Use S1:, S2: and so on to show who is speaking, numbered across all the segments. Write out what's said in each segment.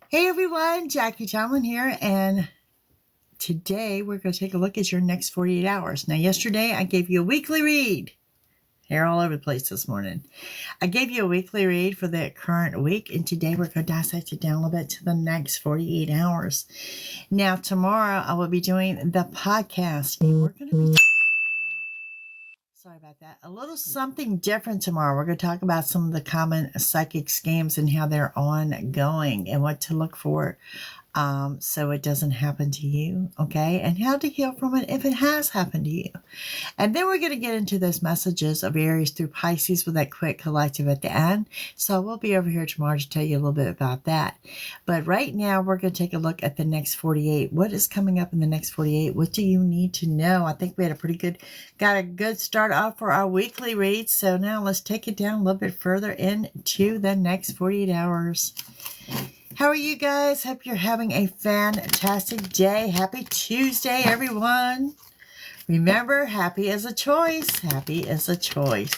S1: Hey everyone, Jackie-Tomlin here, and today we're going to take a look at your next 48 hours. Now, yesterday I gave you a weekly read. Hair all over the place this morning. I gave you a weekly read for the current week, and today we're going to dissect it down a little bit to the next 48 hours. Now, tomorrow I will be doing the podcast, and we're going to be sorry about that. A little something different tomorrow. We're going to talk about some of the common psychic scams and how they're ongoing and what to look for so it doesn't happen to you, okay? And how to heal from it if it has happened to you. And then we're going to get into those messages of Aries through Pisces with that quick collective at the end. So we'll be over here tomorrow to tell you a little bit about that. But right now, we're going to take a look at the next 48. What is coming up in the next 48? What do you need to know? I think we had got a good start off for our weekly read. So now let's take it down a little bit further into the next 48 hours. How are you guys? Hope you're having a fantastic day. Happy Tuesday, everyone. Remember, happy is a choice. Happy is a choice.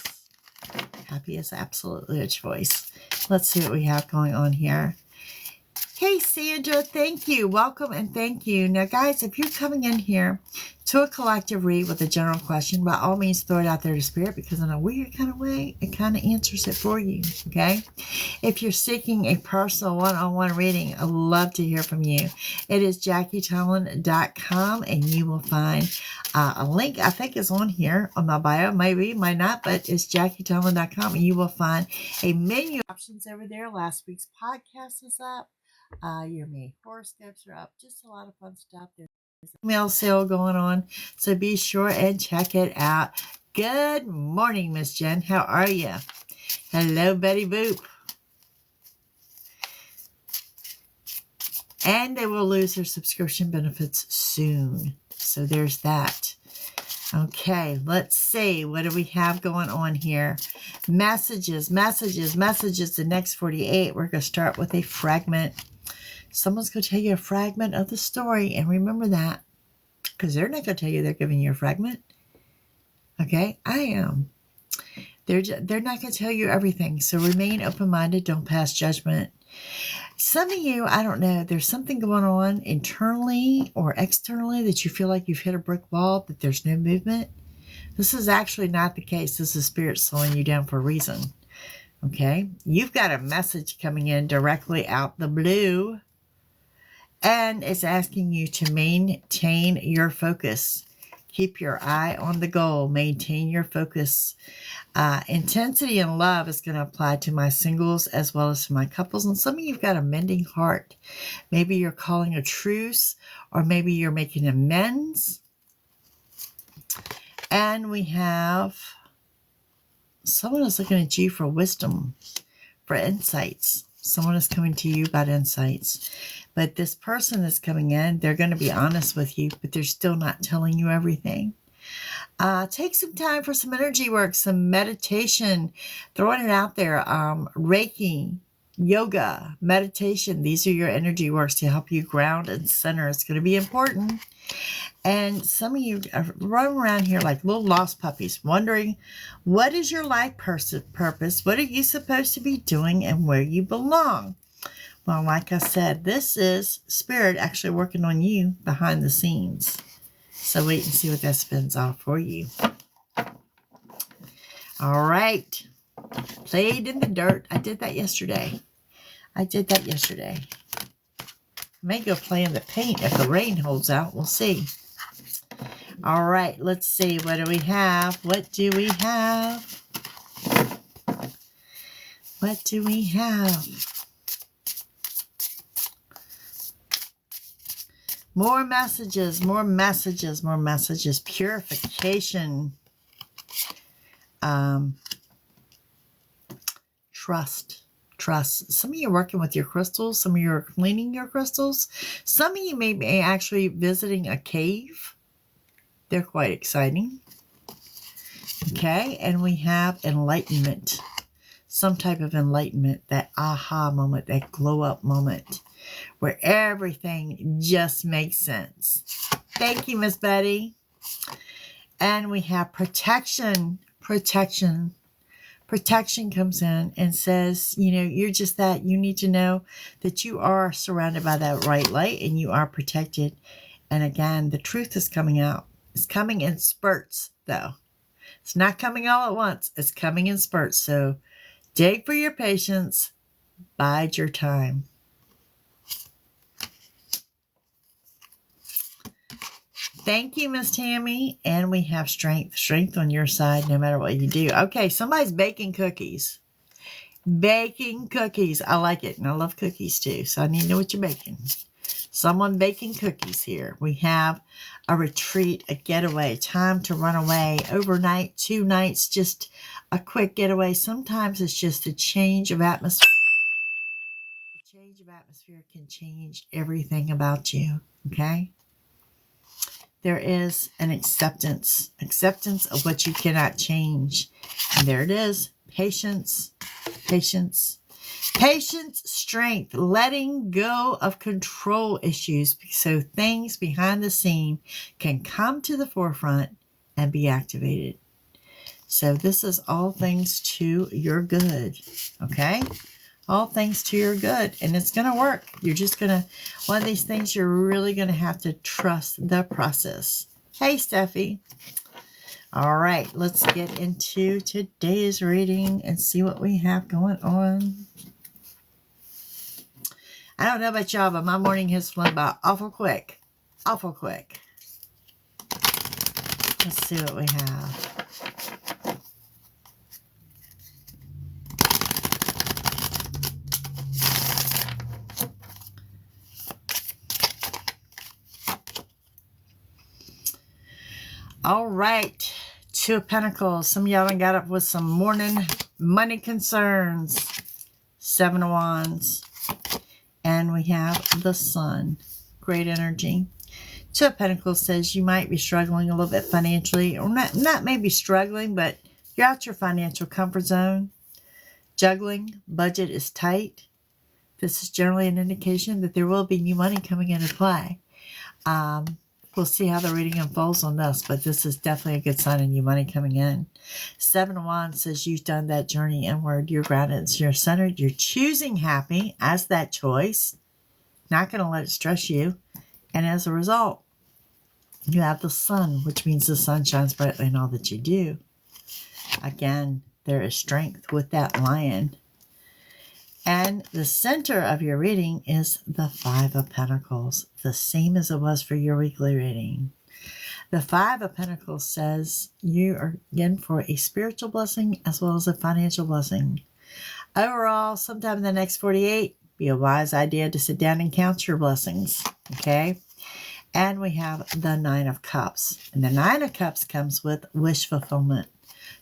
S1: Happy is absolutely a choice. Let's see what we have going on here. Hey, Sandra, thank you. Welcome and thank you. Now, guys, if you're coming in here to a collective read with a general question, by all means, throw it out there to Spirit, because in a weird kind of way, it kind of answers it for you, okay? If you're seeking a personal one-on-one reading, I'd love to hear from you. It is JackieTomlin.com, and you will find a link, I think is on here on my bio. Maybe, might not, but it's JackieTomlin.com, and you will find a menu options over there. Last week's podcast is up. Your May horoscopes are up. Just a lot of fun stuff. There's an email sale going on, so be sure and check it out. Good morning, Miss Jen. How are you? Hello, Betty Boop. And they will lose their subscription benefits soon. So there's that. Okay, let's see. What do we have going on here? Messages. The next 48. We're going to start with a fragment. Someone's going to tell you a fragment of the story. And remember that. Because they're not going to tell you they're giving you a fragment. Okay? I am. They're not going to tell you everything. So remain open-minded. Don't pass judgment. Some of you, I don't know, there's something going on internally or externally that you feel like you've hit a brick wall, that there's no movement. This is actually not the case. This is Spirit slowing you down for a reason. Okay? You've got a message coming in directly out the blue, and it's asking you to maintain your focus. Keep your eye on the goal. Maintain your focus. Intensity and love is going to apply to my singles as well as to my couples. And some of you have got a mending heart. Maybe you're calling a truce, or maybe you're making amends. And we have someone is looking at you for wisdom, for insights. Someone is coming to you about insights. But this person is coming in. They're going to be honest with you, but they're still not telling you everything. Take some time for some energy work, some meditation, throwing it out there. Reiki, yoga, meditation. These are your energy works to help you ground and center. It's going to be important. And some of you are running around here like little lost puppies, wondering, what is your life purpose? What are you supposed to be doing and where you belong? Well, like I said, this is Spirit actually working on you behind the scenes. So wait and see what that spins off for you. All right. Played in the dirt. I did that yesterday. I may go play in the paint if the rain holds out. We'll see. All right. Let's see. What do we have? What do we have? More messages. Purification. Trust. Some of you are working with your crystals. Some of you are cleaning your crystals. Some of you may be actually visiting a cave. They're quite exciting. Okay, and we have enlightenment. Some type of enlightenment, that aha moment, that glow up moment, where everything just makes sense. Thank you, Miss Betty. And we have protection. protection comes in and says, you know, you're just that. You need to know that you are surrounded by that right light and you are protected. And again, the truth is coming out. It's coming in spurts, though. It's not coming all at once. It's coming in spurts. So dig for your patience. Bide your time. Thank you, Miss Tammy. And we have strength. Strength on your side no matter what you do. Okay, somebody's baking cookies. Baking cookies. I like it. And I love cookies too. So I need to know what you're baking. Someone baking cookies here. We have a retreat, a getaway, time to run away, overnight, 2 nights, just a quick getaway. Sometimes it's just a change of atmosphere. The change of atmosphere can change everything about you, okay? There is an acceptance of what you cannot change. And there it is, patience, patience. Patience, strength, letting go of control issues so things behind the scene can come to the forefront and be activated. So this is all things to your good, okay? All things to your good, and it's going to work. You're just going to, one of these things you're really going to have to trust the process. Hey, Steffi. All right, let's get into today's reading and see what we have going on. I don't know about y'all, but my morning has flown by awful quick. Awful quick. Let's see what we have. All right. 2 of Pentacles. Some of y'all done got up with some morning money concerns. 7 of Wands. And we have the Sun. Great energy. 2 of Pentacles says you might be struggling a little bit financially. Or not maybe struggling, but you're out your financial comfort zone. Juggling. Budget is tight. This is generally an indication that there will be new money coming into play. We'll see how the reading unfolds on this, but this is definitely a good sign of new money coming in. 7 of Wands says you've done that journey inward. You're grounded, you're centered, you're choosing happy as that choice. Not going to let it stress you. And as a result, you have the Sun, which means the sun shines brightly in all that you do. Again, there is strength with that Lion. And the center of your reading is the 5 of Pentacles, the same as it was for your weekly reading. The 5 of Pentacles says you are in for a spiritual blessing as well as a financial blessing. Overall, sometime in the next 48, be a wise idea to sit down and count your blessings, okay? And we have the 9 of Cups. And the 9 of Cups comes with wish fulfillment,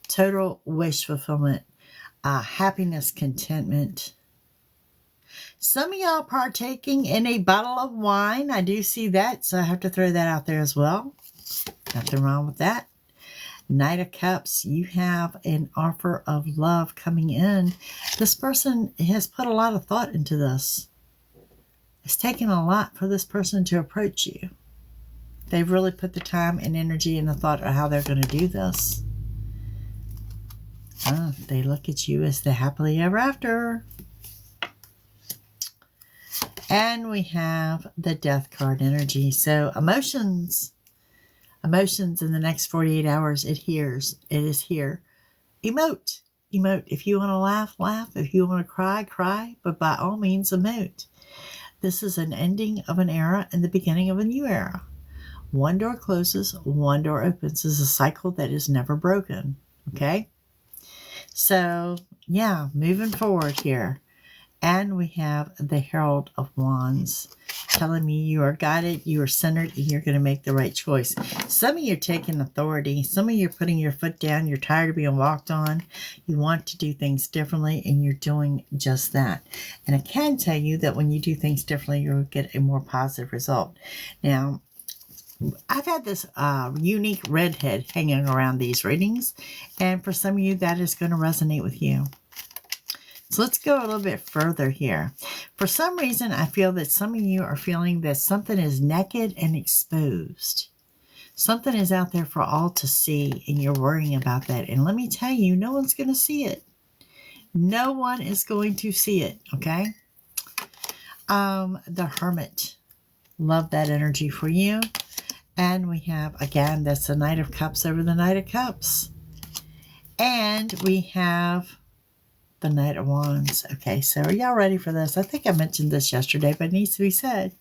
S1: total wish fulfillment, happiness, contentment. Some of y'all partaking in a bottle of wine. I do see that, so I have to throw that out there as well. Nothing wrong with that. Knight of Cups, you have an offer of love coming in. This person has put a lot of thought into this. It's taken a lot for this person to approach you. They've really put the time and energy and the thought of how they're going to do this. They look at you as the happily ever after. And we have the Death card energy. So emotions in the next 48 hours, it is here. Emote. If you want to laugh, laugh. If you want to cry, cry. But by all means, emote. This is an ending of an era and the beginning of a new era. One door closes, one door opens. This is a cycle that is never broken. Okay? So, yeah, moving forward here. And we have the Herald of Wands telling me you are guided, you are centered, and you're going to make the right choice. Some of you are taking authority. Some of you are putting your foot down. You're tired of being walked on. You want to do things differently, and you're doing just that. And I can tell you that when you do things differently, you'll get a more positive result. Now, I've had this unique redhead hanging around these readings, and for some of you, that is going to resonate with you. So let's go a little bit further here. For some reason, I feel that some of you are feeling that something is naked and exposed. Something is out there for all to see, and you're worrying about that. And let me tell you, no one's going to see it. No one is going to see it, okay? The Hermit. Love that energy for you. And we have, again, that's the Knight of Cups over the Knight of Cups. And we have the Knight of Wands. Okay, so are y'all ready for this? I think I mentioned this yesterday, but it needs to be said.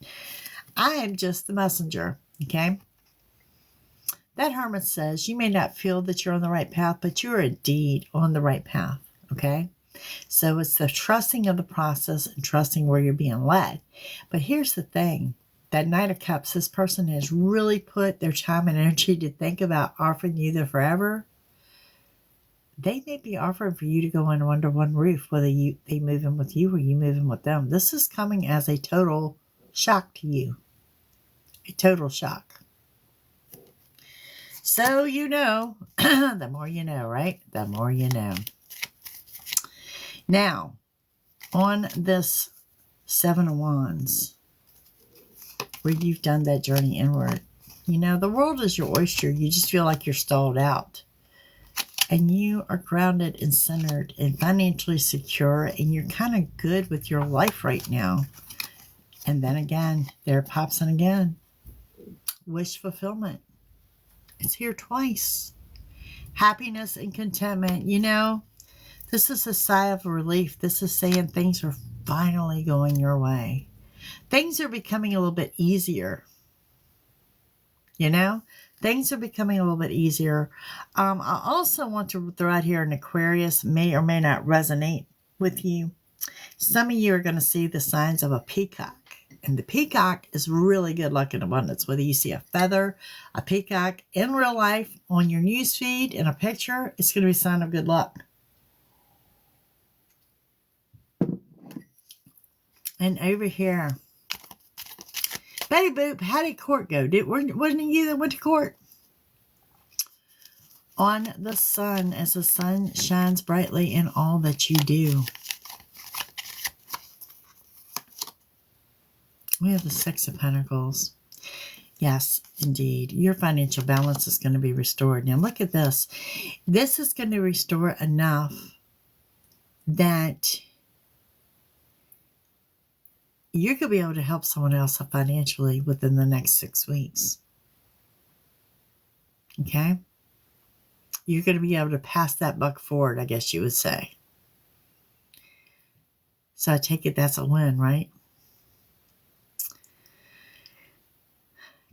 S1: I am just the messenger, okay? That Hermit says you may not feel that you're on the right path, but you're indeed on the right path, okay? So it's the trusting of the process and trusting where you're being led. But here's the thing. That Knight of Cups, this person has really put their time and energy to think about offering you the forever. They may be offering for you to go under one roof, whether they move in with you or you move in with them. This is coming as a total shock to you. A total shock. So you know, the more you know, right? The more you know. Now, on this Seven of Wands, where you've done that journey inward. You know, the world is your oyster. You just feel like you're stalled out. And you are grounded and centered and financially secure. And you're kind of good with your life right now. And then again, there it pops in again. Wish fulfillment. It's here twice. Happiness and contentment. You know, this is a sigh of relief. This is saying things are finally going your way. Things are becoming a little bit easier. You know, things are becoming a little bit easier. I also want to throw out here an Aquarius may or may not resonate with you. Some of you are going to see the signs of a peacock. And the peacock is really good luck and abundance. Whether you see a feather, a peacock in real life, on your news feed, in a picture, it's going to be a sign of good luck. And over here, Betty Boop, how did court go? Wasn't it you that went to court? On the sun, as the sun shines brightly in all that you do. We have the Six of Pentacles. Yes, indeed. Your financial balance is going to be restored. Now look at this. This is going to restore enough that you're going to be able to help someone else financially within the next 6 weeks. Okay? You're going to be able to pass that buck forward, I guess you would say. So I take it that's a win, right?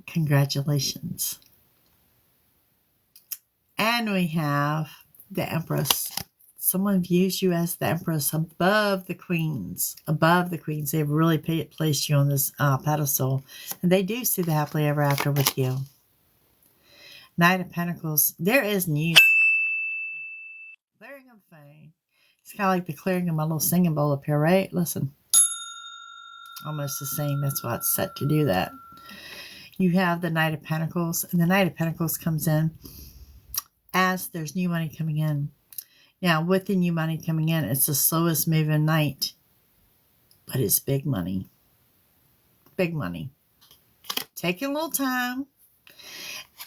S1: Congratulations. And we have the Empress. Someone views you as the Empress above the Queens. Above the Queens. They've really placed you on this pedestal. And they do see the happily ever after with you. Knight of Pentacles. There is news. Clearing of fame. It's kind of like the clearing of my little singing bowl up here, right? Listen. Almost the same. That's why it's set to do that. You have the Knight of Pentacles. And the Knight of Pentacles comes in as there's new money coming in. Now, with the new money coming in, it's the slowest moving night. But it's big money. Big money. Taking a little time.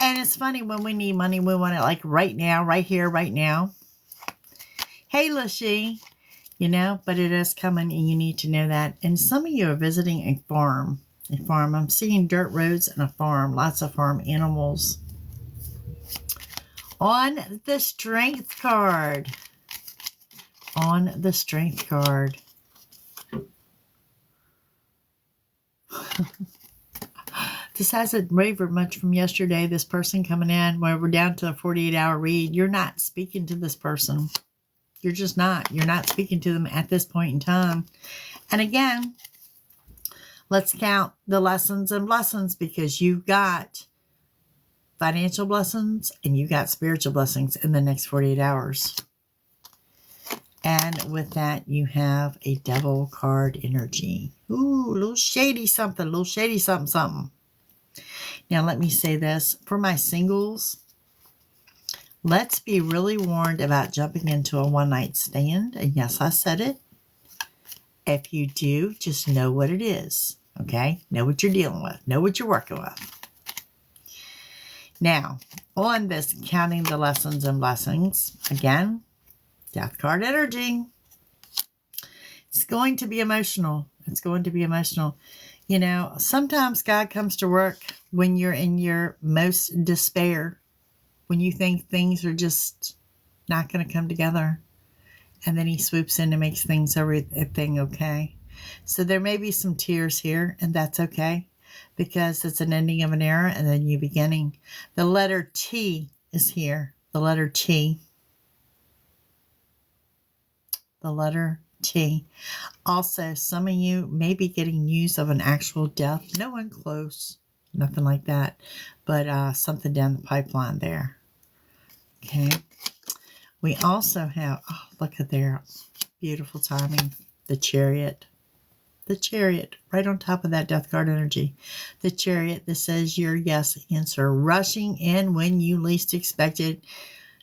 S1: And it's funny, when we need money, we want it like right now, right here, right now. Hey, Lishy. You know, but it is coming and you need to know that. And some of you are visiting a farm. A farm. I'm seeing dirt roads and a farm. Lots of farm animals. On the Strength card. On the Strength card. This hasn't wavered much from yesterday. This person coming in, where we're down to a 48-hour read. You're not speaking to this person. You're just not. You're not speaking to them at this point in time. And again, let's count the lessons and blessings, because you've got financial blessings and you got spiritual blessings in the next 48 hours. And with that, you have a Devil card energy. Ooh, a little shady something, something. Now, let me say this. For my singles, let's be really warned about jumping into a one-night stand. And yes, I said it. If you do, just know what it is. Okay? Know what you're dealing with. Know what you're working with. Now, on this counting the lessons and blessings, again, Death card energy. It's going to be emotional. It's going to be emotional. You know, sometimes God comes to work when you're in your most despair, when you think things are just not going to come together. And then he swoops in and makes everything okay. So there may be some tears here, and that's okay, because it's an ending of an era and a new beginning. The letter T is here. The letter T. The letter T. Also, some of you may be getting news of an actual death. No one close. Nothing like that. But something down the pipeline there. Okay. We also have, oh, look at there. Beautiful timing. The Chariot. The Chariot. Right on top of that Death card energy. The Chariot that says your yes answer. Rushing in when you least expect it.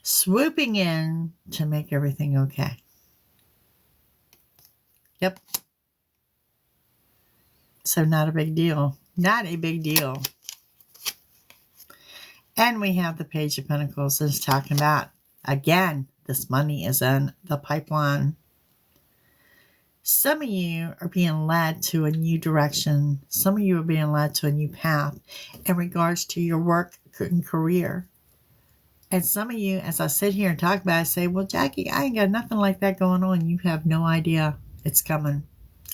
S1: Swooping in to make everything okay. Yep. So not a big deal. Not a big deal. And we have the Page of Pentacles that's talking about, again, this money is in the pipeline. Some of you are being led to a new direction. Some of you are being led to a new path in regards to your work and career. And some of you, as I sit here and talk about it, say, well, Jackie, I ain't got nothing like that going on. You have no idea. It's coming.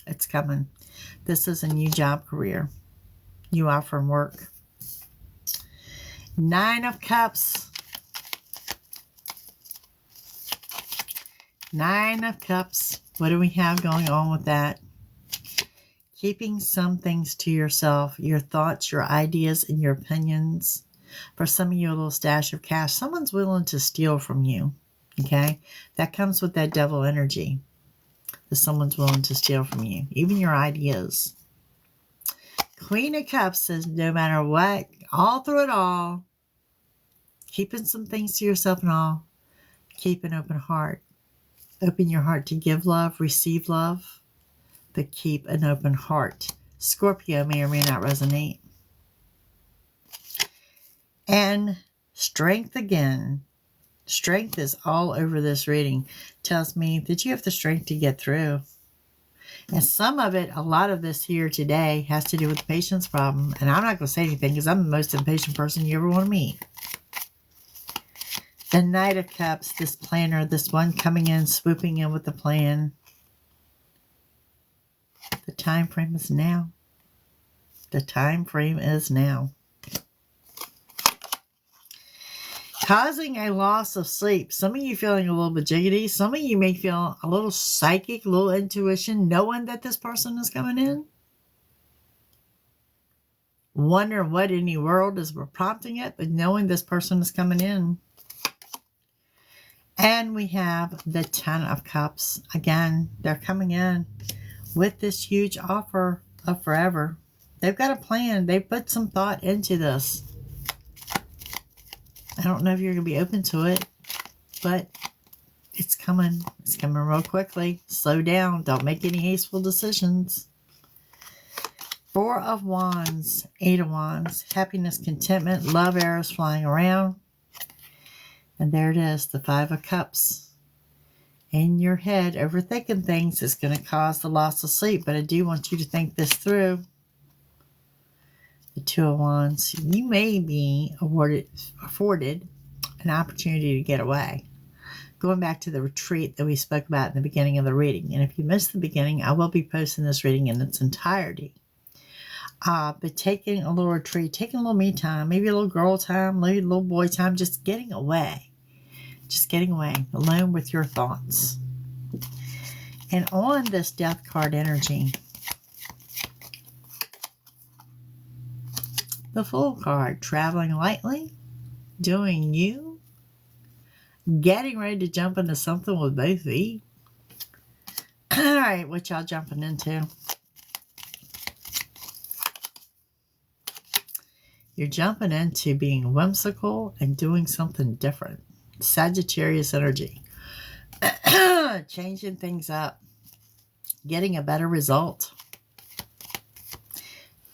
S1: It's coming. This is a new job career. You are from work. 9 of Cups. 9 of Cups. What do we have going on with that? Keeping some things to yourself. Your thoughts, your ideas, and your opinions. For some of you, a little stash of cash. Someone's willing to steal from you. Okay? That comes with that devil energy. That someone's willing to steal from you. Even your ideas. Queen of Cups says no matter what, all through it all, keeping some things to yourself and all, keep an open heart. Open your heart to give love, receive love, but keep an open heart. Scorpio may or may not resonate. And strength again. Strength is all over this reading. Tells me that you have the strength to get through. And some of it, a lot of this here today has to do with the patience problem. And I'm not going to say anything because I'm the most impatient person you ever want to meet. The Knight of Cups, this planner, this one coming in, swooping in with the plan. The time frame is now. The time frame is now. Causing a loss of sleep. Some of you feeling a little bit jiggity. Some of you may feel a little psychic, a little intuition, knowing that this person is coming in. Wonder what in the world is prompting it, but knowing this person is coming in. And we have the 10 of Cups. Again, they're coming in with this huge offer of forever. They've got a plan. They put some thought into this. I don't know if you're going to be open to it, but it's coming. It's coming real quickly. Slow down. Don't make any hasteful decisions. 4 of Wands, 8 of Wands. Happiness, contentment, love arrows flying around. And there it is, the 5 of Cups. In your head, overthinking things is going to cause the loss of sleep, but I do want you to think this through. The 2 of Wands, you may be afforded an opportunity to get away. Going back to the retreat that we spoke about in the beginning of the reading. And if you missed the beginning, I will be posting this reading in its entirety. But taking a little retreat, taking a little me time, maybe a little girl time, maybe a little boy time, just getting away. Just getting away, alone with your thoughts. And on this Death card energy, the Fool card, traveling lightly, doing you, getting ready to jump into something with both feet. All right, what y'all jumping into? You're jumping into being whimsical and doing something different. Sagittarius energy. Changing things up. Getting a better result.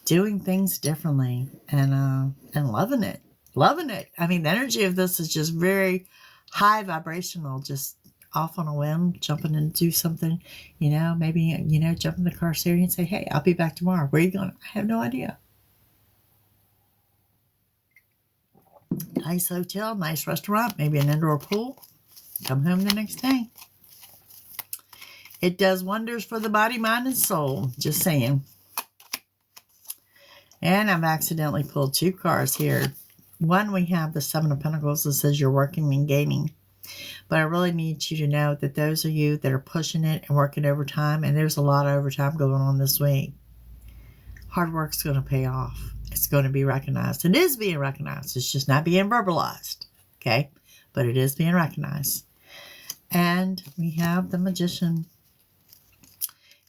S1: Doing things differently and loving it. Loving it. I mean, the energy of this is just very high vibrational. Just off on a whim, jumping into something, maybe, jump in the car Siri and say, hey, I'll be back tomorrow. Where are you going? I have no idea. Nice hotel, nice restaurant, maybe an indoor pool. Come home the next day. It does wonders for the body, mind, and soul. Just saying. And I've accidentally pulled 2 cards here. One, we have the 7 of Pentacles that says you're working and gaining. But I really need you to know that those of you that are pushing it and working overtime, and there's a lot of overtime going on this week, hard work's going to pay off. It's going to be recognized. It is being recognized. It's just not being verbalized. Okay? But it is being recognized. And we have the Magician.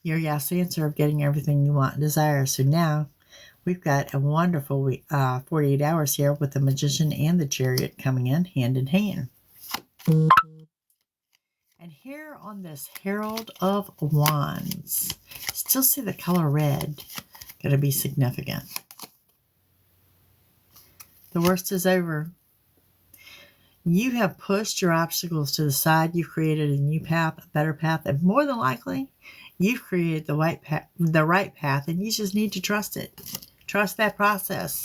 S1: Your yes answer of getting everything you want and desire. So now we've got a wonderful 48 hours here with the Magician and the Chariot coming in hand. And here on this Herald of Wands, still see the color red. Going to be significant. The worst is over. You have pushed your obstacles to the side. You've created a new path, a better path, and more than likely, you've created the right path, and you just need to trust it. Trust that process.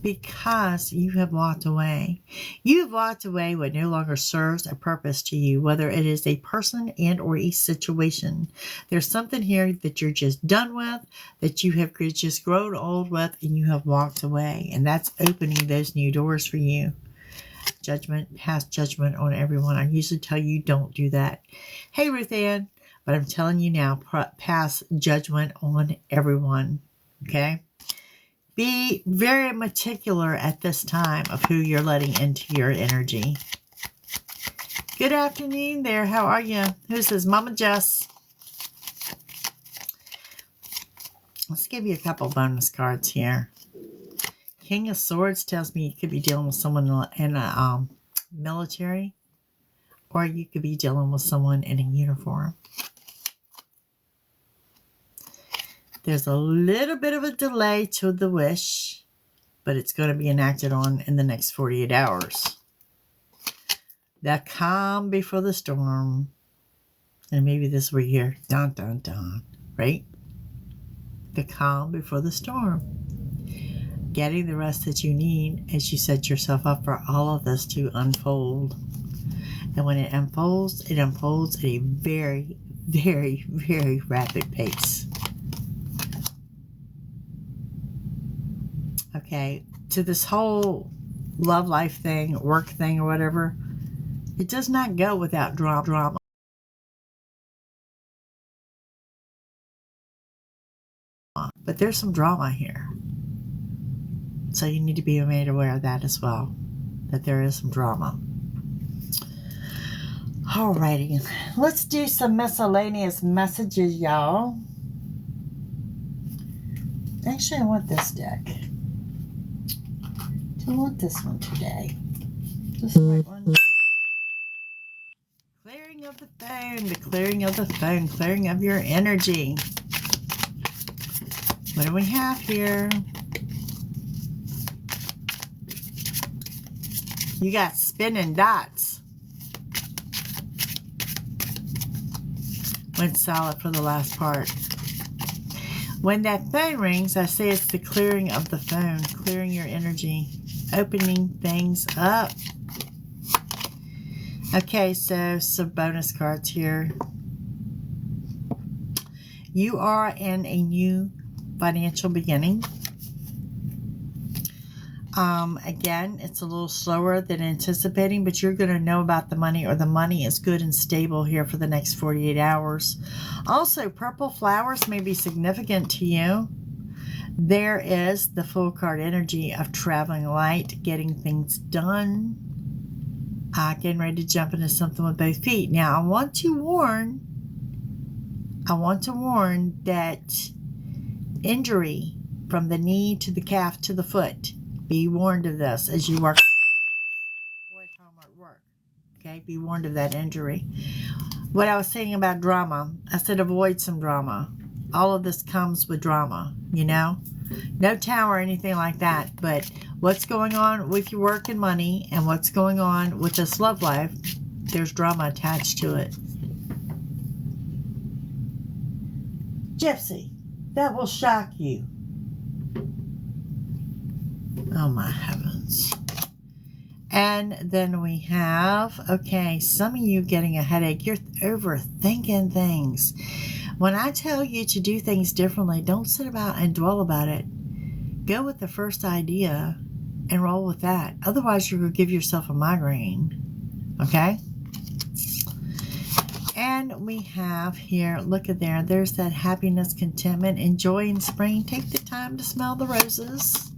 S1: Because you have walked away. You have walked away what no longer serves a purpose to you, whether it is a person and or a situation. There's something here that you're just done with, that you have just grown old with, and you have walked away. And that's opening those new doors for you. Judgment, pass judgment on everyone. I usually tell you don't do that. Hey, Ruth Ann, but I'm telling you now, pass judgment on everyone. Okay? Be very meticulous at this time of who you're letting into your energy. Good afternoon there. How are you? Who's this? Mama Jess. Let's give you a couple bonus cards here. King of Swords tells me you could be dealing with someone in a military, or you could be dealing with someone in a uniform. There's a little bit of a delay to the wish, but it's going to be enacted on in the next 48 hours. The calm before the storm. And maybe this we hear, dun, dun, dun, right? The calm before the storm. Getting the rest that you need as you set yourself up for all of this to unfold. And when it unfolds at a very, very, very rapid pace. Okay, to this whole love life thing, work thing, or whatever, it does not go without drama. But there's some drama here. So you need to be made aware of that as well, that there is some drama. Alrighty, let's do some miscellaneous messages, y'all. Actually, I want this deck. I want this one today. This right one. Clearing of the phone, the clearing of the phone, clearing of your energy. What do we have here? You got spinning dots. Went solid for the last part. When that phone rings, I say it's the clearing of the phone, clearing your energy. Opening things up. Okay, so some bonus cards here. You are in a new financial beginning. Again, it's a little slower than anticipating, but you're going to know about the money, or the money is good and stable here for the next 48 hours. Also, purple flowers may be significant to you. There is the full card energy of traveling light, getting things done, getting ready to jump into something with both feet. Now, I want to warn that injury from the knee to the calf to the foot. Be warned of this as you work or at home or at work. Okay, be warned of that injury. What I was saying about drama, I said avoid some drama. All of this comes with drama, you know. No tower or anything like that, but what's going on with your work and money and what's going on with this love life, There's drama attached to it. Gypsy, that will shock you. Oh my heavens. And then we have, okay, some of you getting a headache. You're overthinking things. When I tell you to do things differently, don't sit about and dwell about it. Go with the first idea and roll with that. Otherwise, you're going to give yourself a migraine. Okay? And we have here, look at there. There's that happiness, contentment, and joy in spring. Take the time to smell the roses.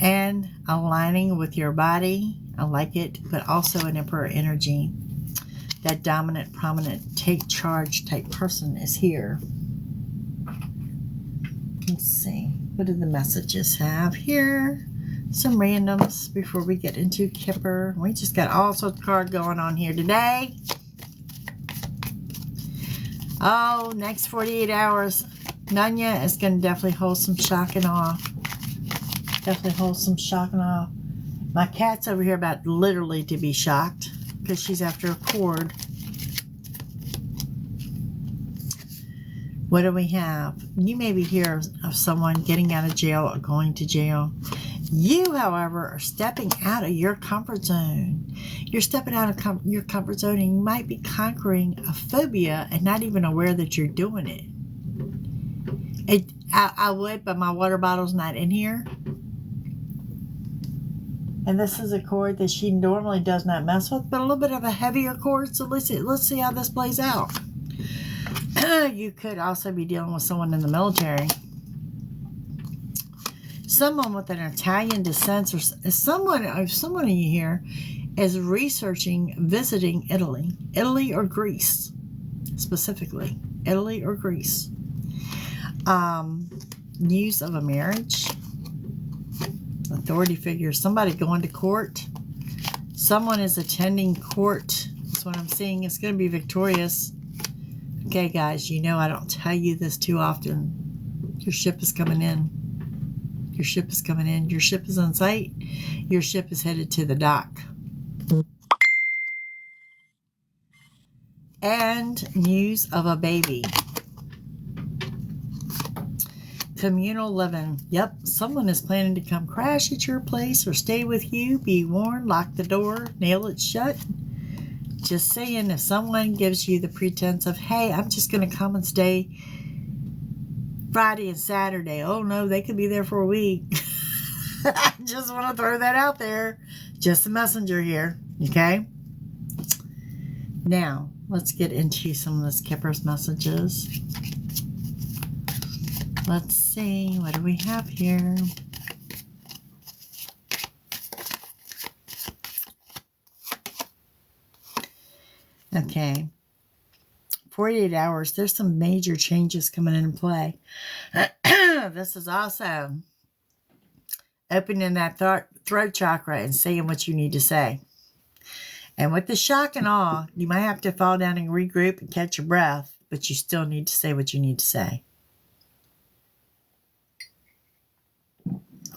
S1: And aligning with your body. I like it, but also an emperor energy. That dominant, prominent, take charge type person is here. Let's see. What do the messages have here? Some randoms before we get into Kipper. We just got all sorts of cards going on here today. Oh, next 48 hours. Nanya is going to definitely hold some shock and awe. Definitely hold some shock and awe. My cat's over here about literally to be shocked because she's after a cord. What do we have? You may be here of someone getting out of jail or going to jail. You, however, are stepping out of your comfort zone. You're stepping out of your comfort zone, and you might be conquering a phobia and not even aware that you're doing it. I would, but my water bottle's not in here. And this is a cord that she normally does not mess with, but a little bit of a heavier cord. So let's see how this plays out. You could also be dealing with someone in the military. Someone with an Italian descent, or someone of you here is researching visiting Italy or Greece, specifically Italy or Greece. News of a marriage, authority figure, somebody going to court. Someone is attending court. That's what I'm seeing. It's going to be victorious. Okay, guys, you know I don't tell you this too often. Your ship is coming in. Your ship is coming in. Your ship is on site. Your ship is headed to the dock. And news of a baby. Communal living. Yep, someone is planning to come crash at your place or stay with you. Be warned, lock the door, nail it shut. Just saying, if someone gives you the pretense of, hey, I'm just going to come and stay Friday and Saturday. Oh, no, they could be there for a week. I just want to throw that out there. Just a messenger here, okay? Now, let's get into some of the Skipper's messages. Let's see, what do we have here? Okay. 48 hours, there's some major changes coming into play. This is also opening that throat chakra and saying what you need to say. And with the shock and awe, you might have to fall down and regroup and catch your breath, but you still need to say what you need to say.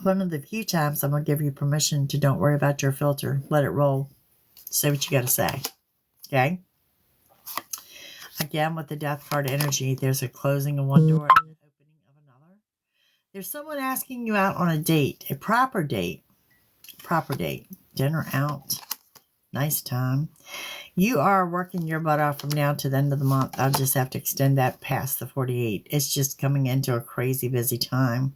S1: One of the few times I'm going to give you permission to don't worry about your filter. Let it roll. Say what you got to say. Okay? Again, with the Death card energy, there's a closing of one door and an opening of another. There's someone asking you out on a date, a proper date. Proper date. Dinner out. Nice time. You are working your butt off from now to the end of the month. I'll just have to extend that past the 48. It's just coming into a crazy busy time.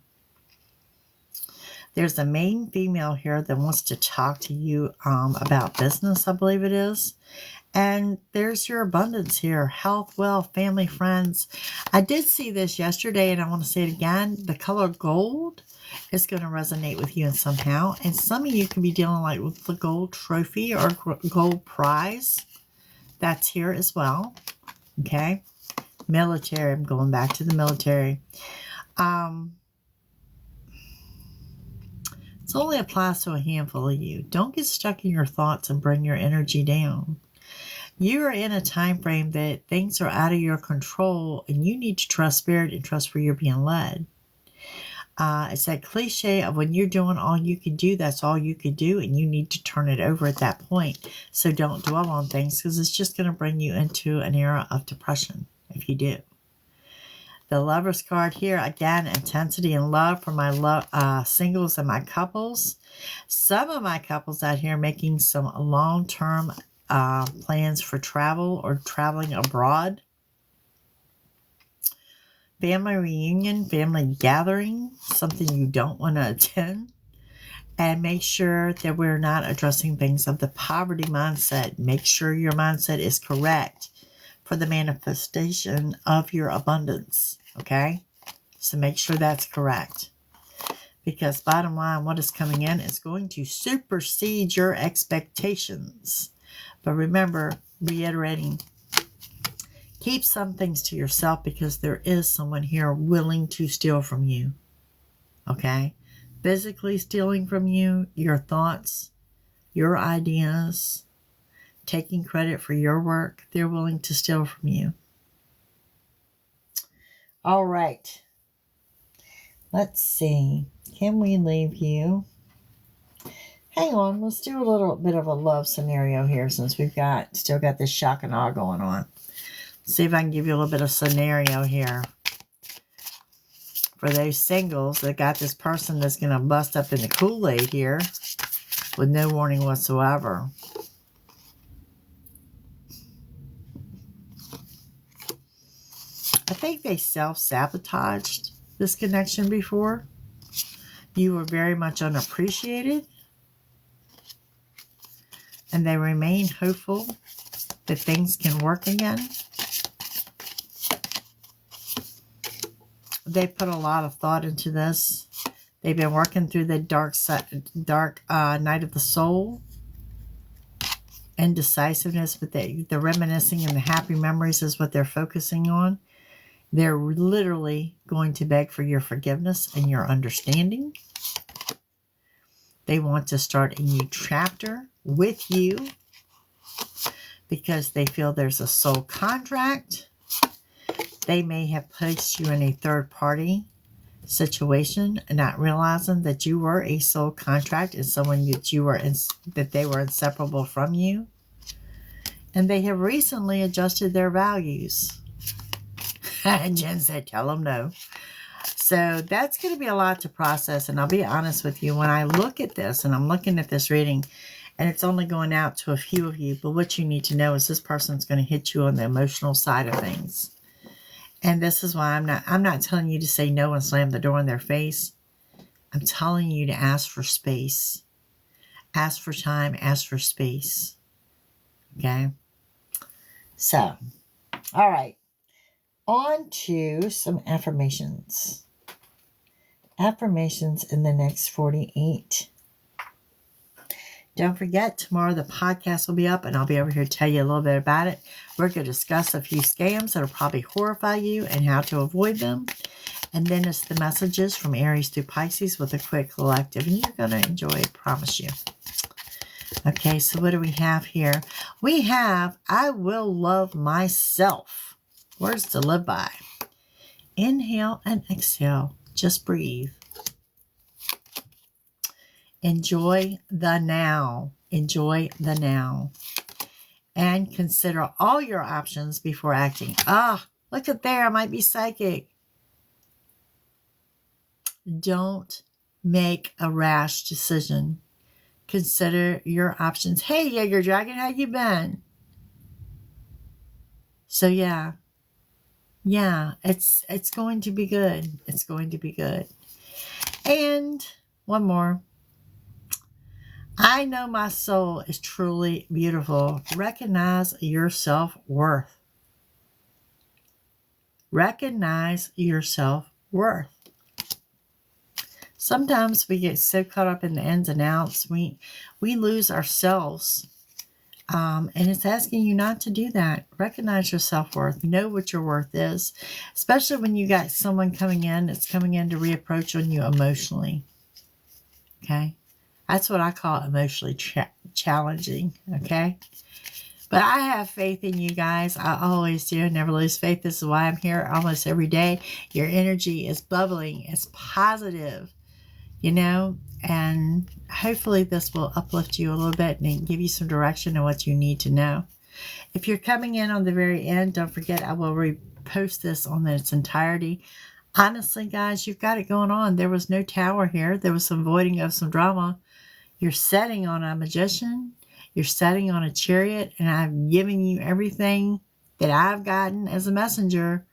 S1: There's a main female here that wants to talk to you about business, I believe it is. And there's your abundance here. Health, wealth, family, friends. I did see this yesterday, and I want to say it again. The color gold is going to resonate with you in somehow. And some of you can be dealing like with the gold trophy or gold prize. That's here as well. Okay. Military. I'm going back to the military. It only applies to a handful of you. Don't get stuck in your thoughts and bring your energy down. You are in a time frame that things are out of your control, and you need to trust spirit and trust where you're being led. It's that cliche of when you're doing all you can do, that's all you can do, and you need to turn it over at that point. So don't dwell on things, because it's just going to bring you into an era of depression if you do. The Lover's card here, again, intensity and love for my singles and my couples. Some of my couples out here making some long-term plans for travel or traveling abroad. Family reunion, family gathering, something you don't want to attend. And make sure that we're not addressing things of the poverty mindset. Make sure your mindset is correct for the manifestation of your abundance, okay? So make sure that's correct. Because bottom line, what is coming in is going to supersede your expectations. But remember, reiterating, keep some things to yourself, because there is someone here willing to steal from you, okay? Physically stealing from you, your thoughts, your ideas, taking credit for your work. They're willing to steal from you. All right. Let's see. Can we leave you? Hang on. Let's do a little bit of a love scenario here, since we've still got this shock and awe going on. See if I can give you a little bit of scenario here. For those singles that got this person that's going to bust up in the Kool-Aid here with no warning whatsoever. I think they self-sabotaged this connection before. You were very much unappreciated. And they remain hopeful that things can work again. They put a lot of thought into this. They've been working through the dark night of the soul. Indecisiveness, but the reminiscing and the happy memories is what they're focusing on. They're literally going to beg for your forgiveness and your understanding. They want to start a new chapter with you because they feel there's a soul contract. They may have placed you in a third-party situation, not realizing that you were a soul contract and someone that they were inseparable from you. And they have recently adjusted their values. Jen said, tell them no. So that's going to be a lot to process. And I'll be honest with you, when I look at this, and I'm looking at this reading, and it's only going out to a few of you, but what you need to know is this person's going to hit you on the emotional side of things. And this is why I'm not telling you to say no and slam the door in their face. I'm telling you to ask for space. Ask for time, ask for space. Okay? So, all right. On to some affirmations. Affirmations in the next 48. Don't forget, tomorrow the podcast will be up, and I'll be over here to tell you a little bit about it. We're going to discuss a few scams that will probably horrify you and how to avoid them. And then it's the messages from Aries through Pisces with a quick collective, and you're going to enjoy it, promise you. Okay, so what do we have here? We have, I will love myself. Words to live by. Inhale and exhale. Just breathe. Enjoy the now. Enjoy the now. And consider all your options before acting. Look at there. I might be psychic. Don't make a rash decision. Consider your options. Hey, Jaeger Dragon, how you been? So, yeah, it's going to be good. It's going to be good. And one more. I know my soul is truly beautiful. Recognize your self-worth. Recognize your self-worth. Sometimes we get so caught up in the ins and outs, we lose ourselves. And it's asking you not to do that. Recognize your self-worth. Know what your worth is. Especially when you got someone coming in that's coming in to reapproach on you emotionally. Okay? That's what I call emotionally challenging. Okay? But I have faith in you guys. I always do. I never lose faith. This is why I'm here almost every day. Your energy is bubbling. It's positive, you know, and hopefully this will uplift you a little bit and give you some direction on what you need to know. If you're coming in on the very end, don't forget I will repost this on its entirety. Honestly, guys, you've got it going on. There was no tower here. There was some voiding of some drama. You're setting on a magician. You're setting on a chariot, and I've given you everything that I've gotten as a messenger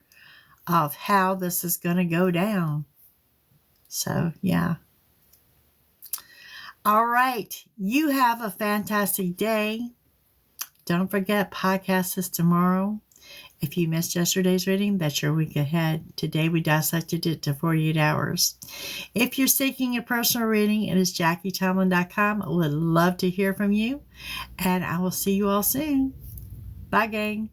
S1: of how this is going to go down. So, yeah. All right. You have a fantastic day. Don't forget, podcast is tomorrow. If you missed yesterday's reading, that's your week ahead. Today, we dissected it to 48 hours. If you're seeking a personal reading, it is JackieTomlin.com. I would love to hear from you, and I will see you all soon. Bye, gang.